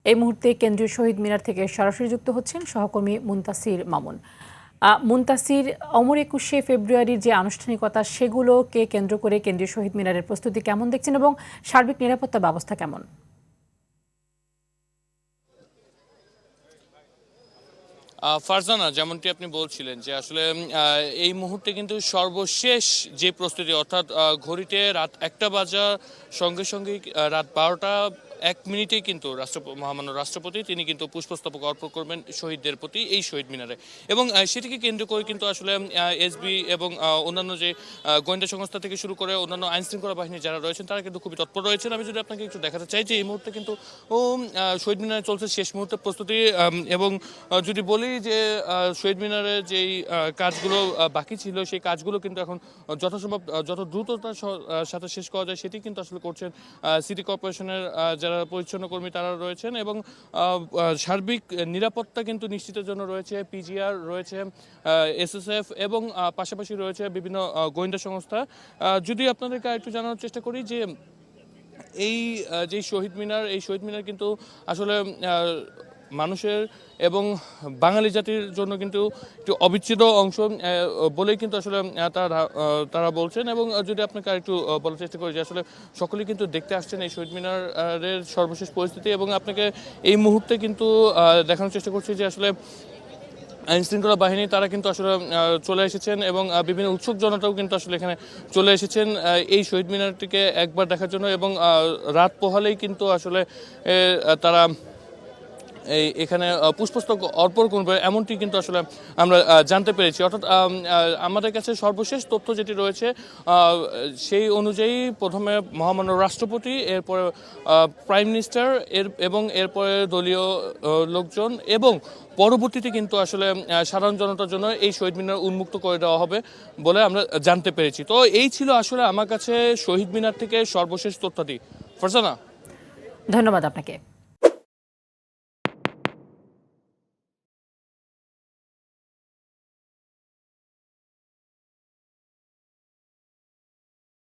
এই মুহূর্তে কেন্দ্রীয় শহীদ মিনার থেকে সরাসরি যুক্ত হচ্ছেন সহকর্মী মুনতাসির মামুন। মুনতাসির, অমর ২১শে ফেব্রুয়ারির যে আনুষ্ঠানিকতা সেগুলোকে কেন্দ্র করে কেন্দ্রীয় শহীদ মিনারের প্রস্তুতি কেমন দেখছেন এবং সার্বিক নিরাপত্তা ব্যবস্থা কেমন? ফারজানা, যেমনটি আপনি বলছিলেন যে আসলে এই মুহূর্তে কিন্তু সর্বশেষ যে প্রস্তুতি, অর্থাৎ ঘড়িতে রাত ১টা বাজার সঙ্গে সঙ্গেই রাত ১২টা ১ মিনিটেই কিন্তু মহামান্য রাষ্ট্রপতি তিনি কিন্তু পুষ্পস্তবক অর্পণ করবেন শহীদদের প্রতি এই শহীদ মিনারে। এবং সেটিকে কেন্দ্র করে কিন্তু আসলে এসবি এবং অন্যান্য যে গোয়েন্দা সংস্থা থেকে শুরু করে অন্যান্য আইনশৃঙ্খলা বাহিনী যারা রয়েছেন তারা কিন্তু খুবই তৎপর রয়েছেন। আমি যদি আপনাকে একটু দেখাতে চাই যে এই মুহূর্তে কিন্তু শহীদ মিনারে চলছে শেষ মুহূর্তের প্রস্তুতি। এবং যদি বলি যে শহীদ মিনারের যেই কাজগুলো বাকি ছিল সেই কাজগুলো কিন্তু এখন যথাসম্ভব যত দ্রুততার সাথে শেষ করা যায় সেটি কিন্তু আসলে করছেন সিটি কর্পোরেশনের যারা পরিচ্ছন্ন কর্মী তারা রয়েছেন। এবং সার্বিক নিরাপত্তা কিন্তু নিশ্চিতের জন্য রয়েছে পিজিআর, রয়েছে এসএসএফ এবং পাশাপাশি রয়েছে বিভিন্ন গোয়েন্দা সংস্থা। যদি আপনাদেরকে একটু জানানোর চেষ্টা করি যে এই যে শহীদ মিনার, এই শহীদ মিনার কিন্তু আসলে মানুষের এবং বাঙালি জাতির জন্য কিন্তু একটু অবিচ্ছেদ্য অংশ বলেই কিন্তু আসলে তারা বলছেন। এবং যদি আপনাকে আরেকটু বলার চেষ্টা করি যে আসলে সকলেই কিন্তু দেখতে আসছেন এই শহীদ মিনারের সর্বশেষ পরিস্থিতি। এবং আপনাকে এই মুহূর্তে কিন্তু দেখানোর চেষ্টা করছি যে আসলে আইনশৃঙ্খলা বাহিনী তারা কিন্তু আসলে চলে এসেছেন এবং বিভিন্ন উৎসুক জনতাও কিন্তু আসলে এখানে চলে এসেছেন এই শহীদ মিনারটিকে একবার দেখার জন্য। এবং রাত পোহালেই কিন্তু আসলে তারা এখানে পুষ্পস্তবক অর্পণ করবে এমনটি কিন্তু আসলে আমরা জানতে পেরেছি। অর্থাৎ আমাদের কাছে সর্বশেষ তথ্য যেটি রয়েছে সেই অনুযায়ী প্রথমে মহামান্য রাষ্ট্রপতি, এরপরে প্রাইম মিনিস্টার এবং এরপরে দলীয় লোকজন এবং পরবর্তীতে কিন্তু আসলে সাধারণ জনতার জন্য এই শহীদ মিনার উন্মুক্ত করে দেওয়া হবে বলে আমরা জানতে পেরেছি। তো এই ছিল আসলে আমার কাছে শহীদ মিনার থেকে সর্বশেষ তথ্যটি। ফারজানা, ধন্যবাদ আপনাকে।